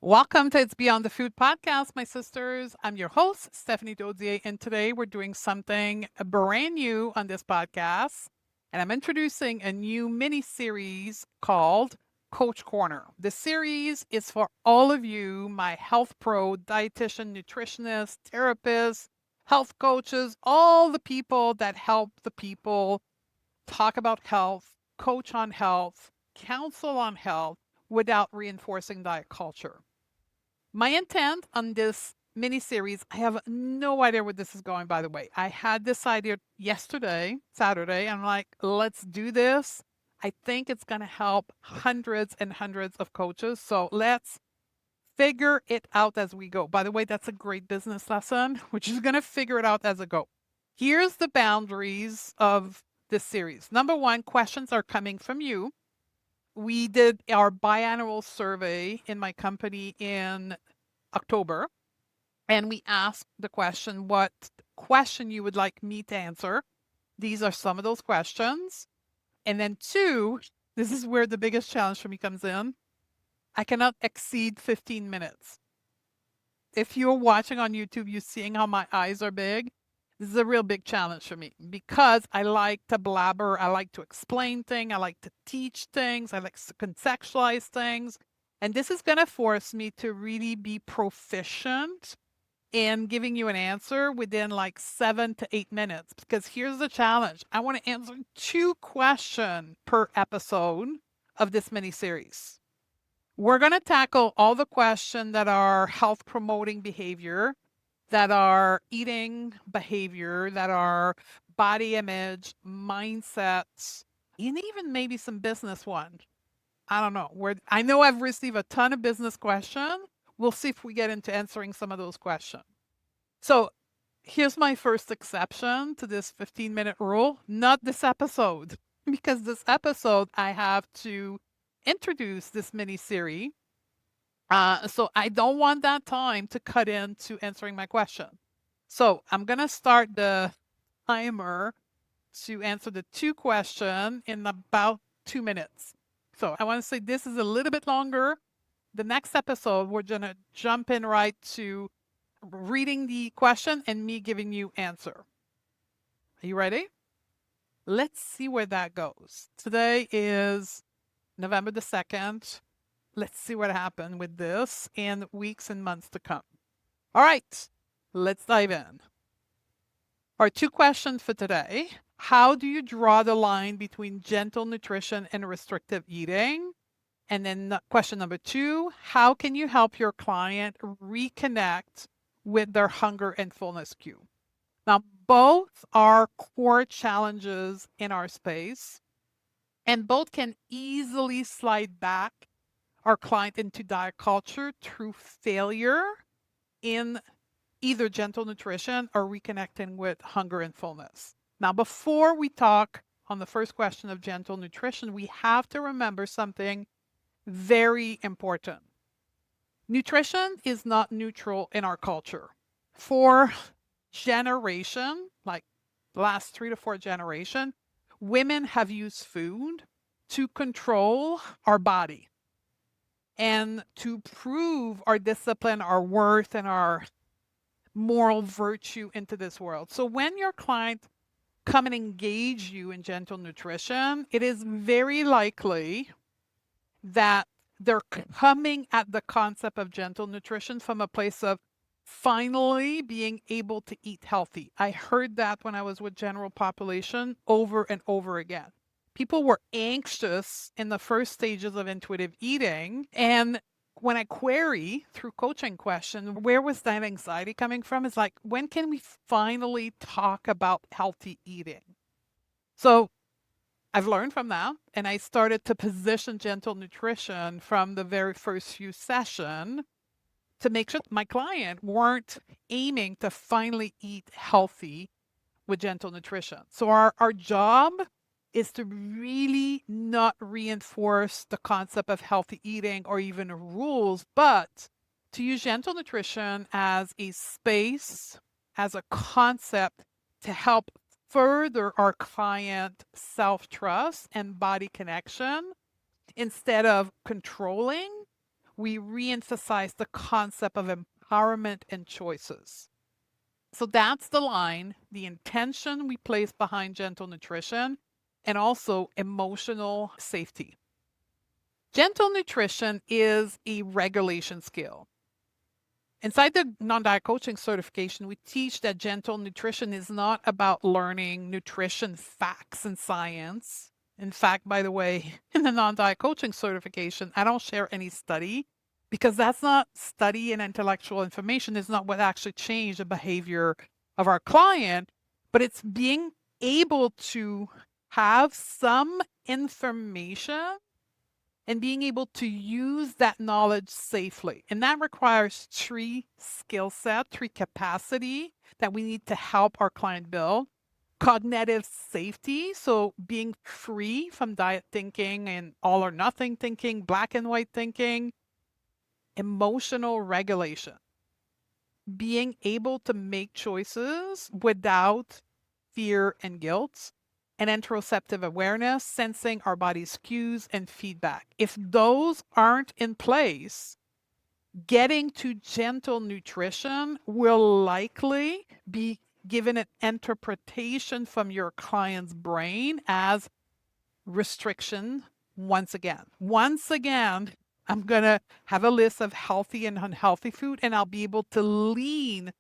Welcome to It's Beyond the Food podcast, my sisters. I'm your host, Stephanie Dodier, and today we're doing something brand new on this podcast. And I'm introducing a new mini series called Coach Corner. The series is for all of you, my health pro, dietitian, nutritionist, therapists, health coaches, all the people that help the people talk about health, coach on health, counsel on health without reinforcing diet culture. My intent on this mini series, I have no idea where this is going, by the way. I had this idea yesterday, Saturday. I'm like, let's do this. I think it's going to help hundreds and hundreds of coaches. So let's figure it out as we go. By the way, that's a great business lesson. We're just going to figure it out as I go. Here's the boundaries of this series. Number one, questions are coming from you. We did our biannual survey in my company in October, and we asked the question, what question you would like me to answer. These are some of those questions. And then two, this is where the biggest challenge for me comes in. I cannot exceed 15 minutes. If you're watching on YouTube, you're seeing how my eyes are big. This is a real big challenge for me because I like to blabber. I like to explain things. I like to teach things. I like to contextualize things. And this is going to force me to really be proficient in giving you an answer within like 7 to 8 minutes. Because here's the challenge, I want to answer 2 questions per episode of this mini series. We're going to tackle all the questions that are health promoting behavior, that are eating behavior, that are body image, mindsets, and even maybe some business ones. I don't know. I know I've received a ton of business questions. We'll see if we get into answering some of those questions. So here's my first exception to this 15-minute rule. Not this episode, because this episode I have to introduce this mini series. So I don't want that time to cut into answering my question. So I'm going to start the timer to answer the 2 questions in about 2 minutes. So I want to say this is a little bit longer. The next episode, we're going to jump in right to reading the question and me giving you answer. Are you ready? Let's see where that goes. Today is November the 2nd. Let's see what happened with this in weeks and months to come. All right, let's dive in. Our 2 questions for today. How do you draw the line between gentle nutrition and restrictive eating? And then question number 2, how can you help your client reconnect with their hunger and fullness cue? Now, both are core challenges in our space, and both can easily slide back our client into diet culture through failure in either gentle nutrition or reconnecting with hunger and fullness. Now, before we talk on the first question of gentle nutrition, we have to remember something very important. Nutrition is not neutral in our culture. For generation, like the last 3 to 4 generations, women have used food to control our body and to prove our discipline, our worth, and our moral virtue into this world. So when your client come and engage you in gentle nutrition, it is very likely that they're coming at the concept of gentle nutrition from a place of finally being able to eat healthy. I heard that when I was with general population over and over again. People were anxious in the first stages of intuitive eating. And when I query through coaching question, where was that anxiety coming from? It's like, when can we finally talk about healthy eating? So I've learned from that, and I started to position gentle nutrition from the very first few sessions to make sure my client weren't aiming to finally eat healthy with gentle nutrition. So our job is to really not reinforce the concept of healthy eating or even rules, but to use gentle nutrition as a space, as a concept to help further our client self-trust and body connection instead of controlling. we re-emphasize the concept of empowerment and choices. So that's the line, the intention we place behind gentle nutrition, and also emotional safety. Gentle nutrition is a regulation skill. Inside the non-diet coaching certification, we teach that gentle nutrition is not about learning nutrition facts and science. In fact, by the way, in the non-diet coaching certification, I don't share any study because that's not study and intellectual information is not what actually changed the behavior of our client, but it's being able to have some information and being able to use that knowledge safely. And that requires three skill set, three capacity that we need to help our client build. Cognitive safety, so being free from diet thinking and all or nothing thinking, black and white thinking. Emotional regulation, being able to make choices without fear and guilt, and interoceptive awareness, sensing our body's cues and feedback. If those aren't in place, getting to gentle nutrition will likely be given an interpretation from your client's brain as restriction once again. Once again, I'm going to have a list of healthy and unhealthy food, and I'll be able to lean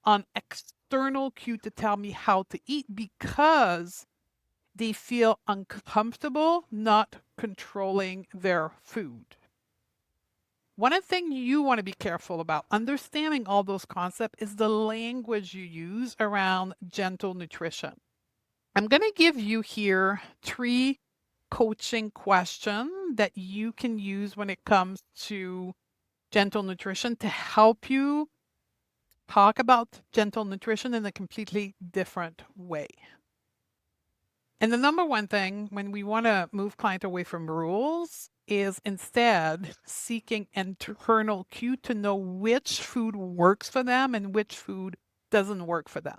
on external cue to tell me how to eat because they feel uncomfortable not controlling their food. One of the things you want to be careful about understanding all those concepts is the language you use around gentle nutrition. I'm going to give you here three coaching questions that you can use when it comes to gentle nutrition to help you talk about gentle nutrition in a completely different way. And the number one thing when we want to move client away from rules is instead seeking internal cue to know which food works for them and which food doesn't work for them.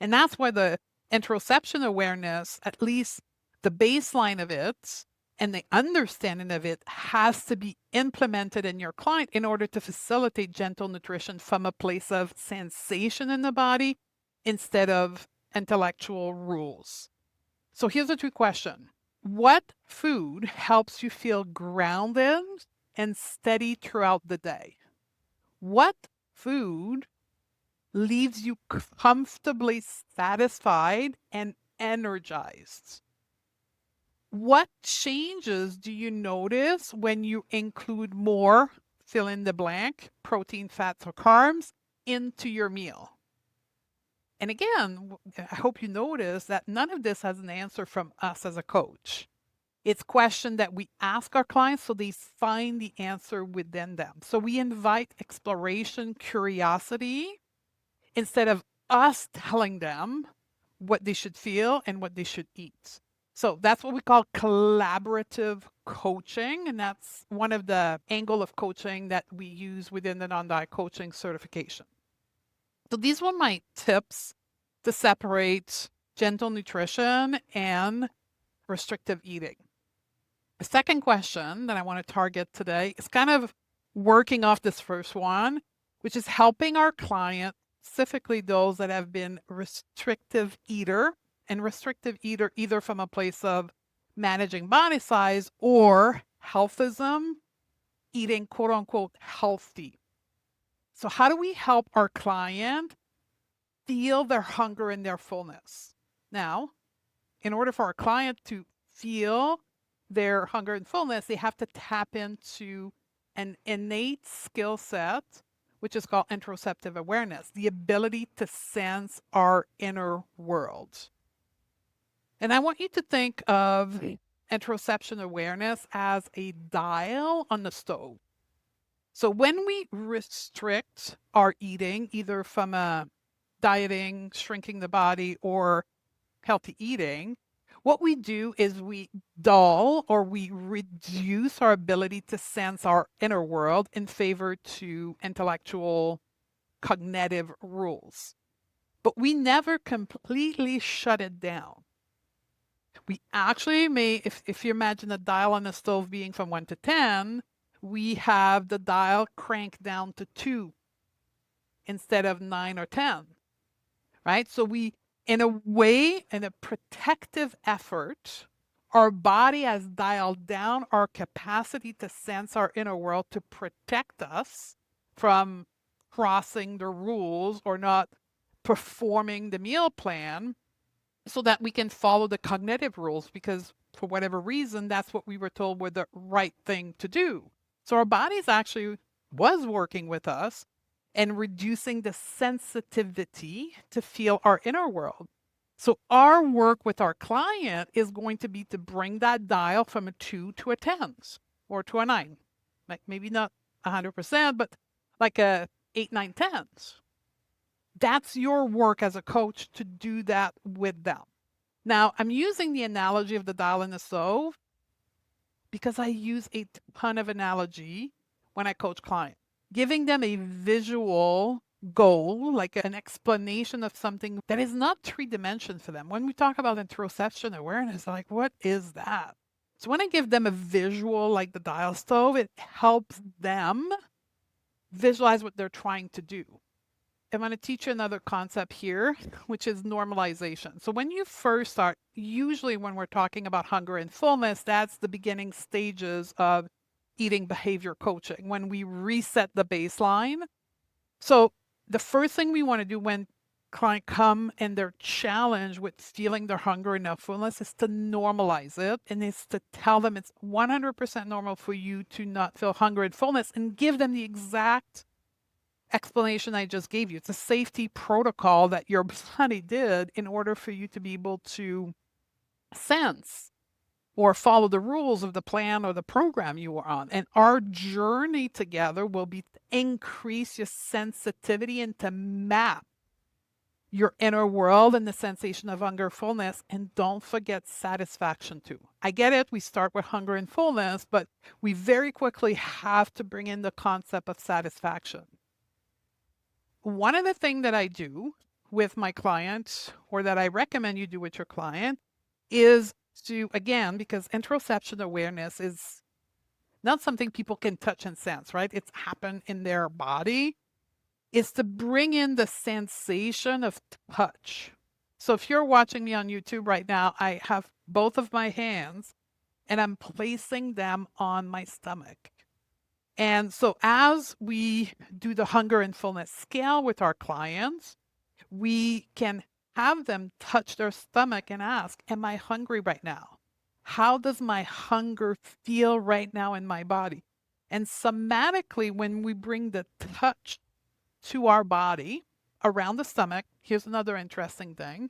And that's why the interoception awareness, at least the baseline of it and the understanding of it, has to be implemented in your client in order to facilitate gentle nutrition from a place of sensation in the body instead of intellectual rules. So here's a true question. What food helps you feel grounded and steady throughout the day? What food leaves you comfortably satisfied and energized? What changes do you notice when you include more, fill in the blank, protein, fats, or carbs into your meal? And again, I hope you notice that none of this has an answer from us as a coach. It's questions that we ask our clients so they find the answer within them. So we invite exploration, curiosity, instead of us telling them what they should feel and what they should eat. So that's what we call collaborative coaching. And that's one of the angle of coaching that we use within the non-diet coaching certification. So these were my tips to separate gentle nutrition and restrictive eating. The second question that I want to target today is kind of working off this first one, which is helping our client, specifically those that have been restrictive eater, and restrictive eater either from a place of managing body size or healthism, eating quote unquote healthy. So how do we help our client feel their hunger and their fullness? Now, in order for our client to feel their hunger and fullness, they have to tap into an innate skill set, which is called interoceptive awareness, the ability to sense our inner world. And I want you to think of interoception awareness as a dial on the stove. So when we restrict our eating, either from a dieting, shrinking the body, or healthy eating, what we do is we dull or we reduce our ability to sense our inner world in favor to intellectual cognitive rules. But we never completely shut it down. We actually may, if you imagine a dial on a stove being from 1 to 10, we have the dial cranked down to 2 instead of 9 or 10, right? So we, in a way, in a protective effort, our body has dialed down our capacity to sense our inner world to protect us from crossing the rules or not performing the meal plan so that we can follow the cognitive rules because for whatever reason that's what we were told were the right thing to do. So our bodies actually was working with us and reducing the sensitivity to feel our inner world. So our work with our client is going to be to bring that dial from a 2 to a 10 or to a 9. Like maybe not 100%, but like a 8, 9, 10. That's your work as a coach to do that with them. Now, I'm using the analogy of the dial in the stove because I use a ton of analogy when I coach clients, giving them a visual goal, like an explanation of something that is not three dimension for them. When we talk about interoception awareness, like, what is that? So when I give them a visual like the dial stove, it helps them visualize what they're trying to do. I'm going to teach you another concept here, which is normalization. So when you first start, usually when we're talking about hunger and fullness, that's the beginning stages of eating behavior coaching, when we reset the baseline. So the first thing we want to do when client come and they're challenged with feeling their hunger and their fullness is to normalize it, and it's to tell them it's 100% normal for you to not feel hunger and fullness and give them the exact explanation I just gave you. It's a safety protocol that your body did in order for you to be able to sense or follow the rules of the plan or the program you were on. And our journey together will be to increase your sensitivity and to map your inner world and the sensation of hunger, fullness, and don't forget satisfaction too. I get it. We start with hunger and fullness, but we very quickly have to bring in the concept of satisfaction. One of the things that I do with my clients, or that I recommend you do with your client, is to, again, because interoception awareness is not something people can touch and sense, right? It's happened in their body, is to bring in the sensation of touch. So if you're watching me on YouTube right now, I have both of my hands and I'm placing them on my stomach. And so as we do the hunger and fullness scale with our clients, we can have them touch their stomach and ask, am I hungry right now? How does my hunger feel right now in my body? And somatically, when we bring the touch to our body around the stomach, here's another interesting thing.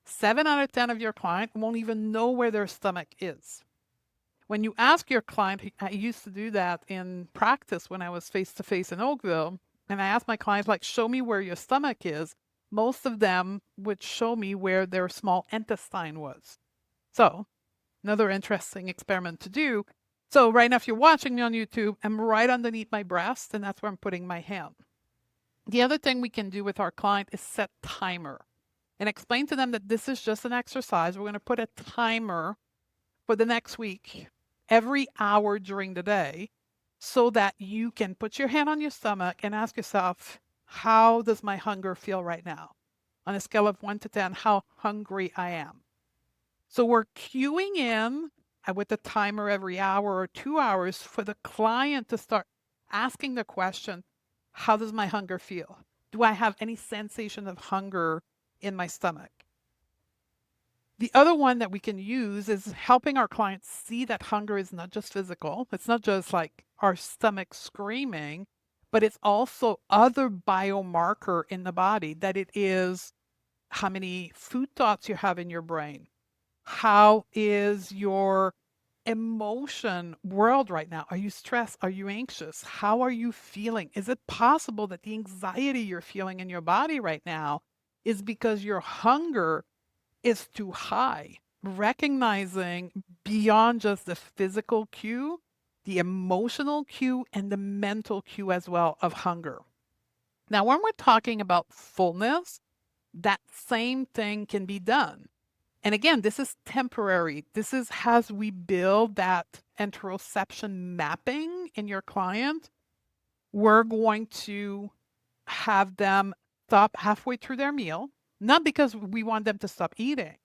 7 out of 10 of your client won't even know where their stomach is. When you ask your client, I used to do that in practice when I was face to face in Oakville, and I asked my clients, like, show me where your stomach is. Most of them would show me where their small intestine was. So, another interesting experiment to do. So, right now, if you're watching me on YouTube, I'm right underneath my breast, and that's where I'm putting my hand. The other thing we can do with our client is set timer and explain to them that this is just an exercise. We're going to put a timer for the next week, every hour during the day, so that you can put your hand on your stomach and ask yourself, how does my hunger feel right now? On a scale of 1 to 10, how hungry I am. So we're cueing in with a timer every hour or 2 hours for the client to start asking the question, how does my hunger feel? Do I have any sensation of hunger in my stomach? The other one that we can use is helping our clients see that hunger is not just physical. It's not just like our stomach screaming, but it's also other biomarker in the body, that it is how many food thoughts you have in your brain. How is your emotion world right now? Are you stressed? Are you anxious? How are you feeling? Is it possible that the anxiety you're feeling in your body right now is because your hunger is too high? Recognizing beyond just the physical cue, the emotional cue, and the mental cue as well of hunger. Now, when we're talking about fullness, that same thing can be done. And again, this is temporary. This is as we build that interoception mapping in your client, we're going to have them stop halfway through their meal, not because we want them to stop eating,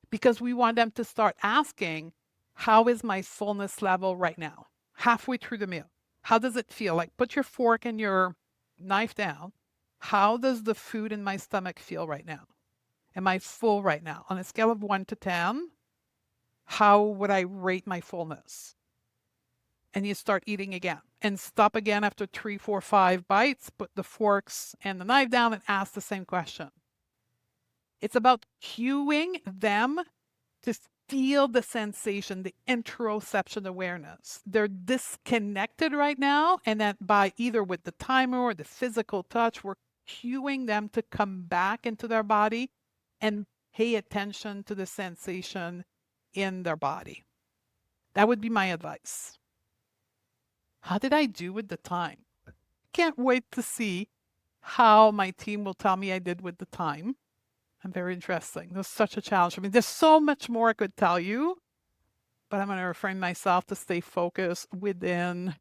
because we want them to start asking, how is my fullness level right now? Halfway through the meal. How does it feel? Like put your fork and your knife down. How does the food in my stomach feel right now? Am I full right now? On a scale of 1 to 10, how would I rate my fullness? And you start eating again and stop again after 3, 4, 5 bites, put the forks and the knife down and ask the same question. It's about cueing them to feel the sensation, the interoception awareness. They're disconnected right now, and that by either with the timer or the physical touch, we're cueing them to come back into their body and pay attention to the sensation in their body. That would be my advice. How did I do with the time? Can't wait to see how my team will tell me I did with the time. I'm very interesting. It was such a challenge. I mean, there's so much more I could tell you, but I'm going to refrain myself to stay focused within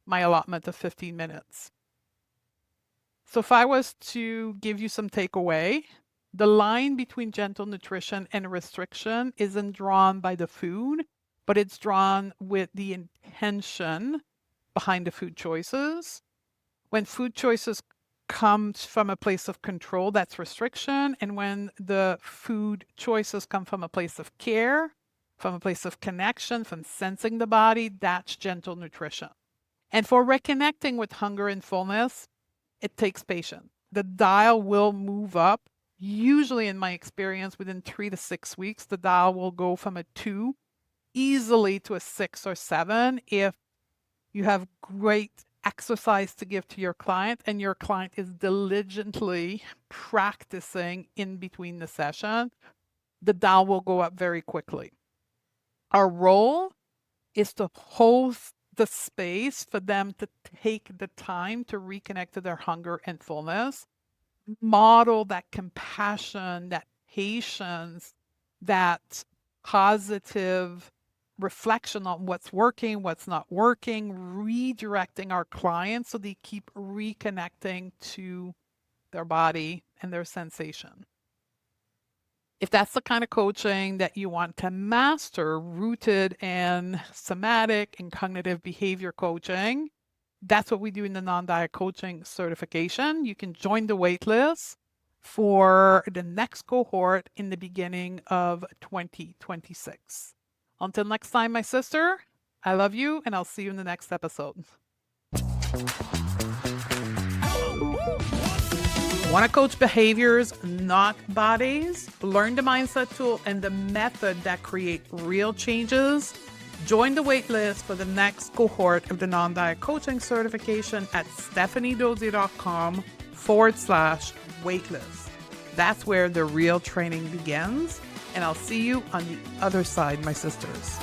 my allotment of 15 minutes. So if I was to give you some takeaway, the line between gentle nutrition and restriction isn't drawn by the food, but it's drawn with the intention behind the food choices. When food choices comes from a place of control, that's restriction. And when the food choices come from a place of care, from a place of connection, from sensing the body, that's gentle nutrition. And for reconnecting with hunger and fullness, it takes patience. The dial will move up. Usually, in my experience, within 3 to 6 weeks, the dial will go from a 2 easily to a 6 or 7 if you have great exercise to give to your client and your client is diligently practicing in between the session. The dial will go up very quickly. Our role is to hold the space for them to take the time to reconnect to their hunger and fullness, model that compassion, that patience, that positive reflection on what's working, what's not working, redirecting our clients so they keep reconnecting to their body and their sensation. If that's the kind of coaching that you want to master, rooted in somatic and cognitive behavior coaching, that's what we do in the non-diet coaching certification. You can join the waitlist for the next cohort in the beginning of 2026. Until next time, my sister, I love you, and I'll see you in the next episode. Want to coach behaviors, not bodies? Learn the mindset tool and the method that create real changes? Join the waitlist for the next cohort of the non-diet coaching certification at stephaniedodier.com/waitlist. That's where the real training begins. And I'll see you on the other side, my sisters.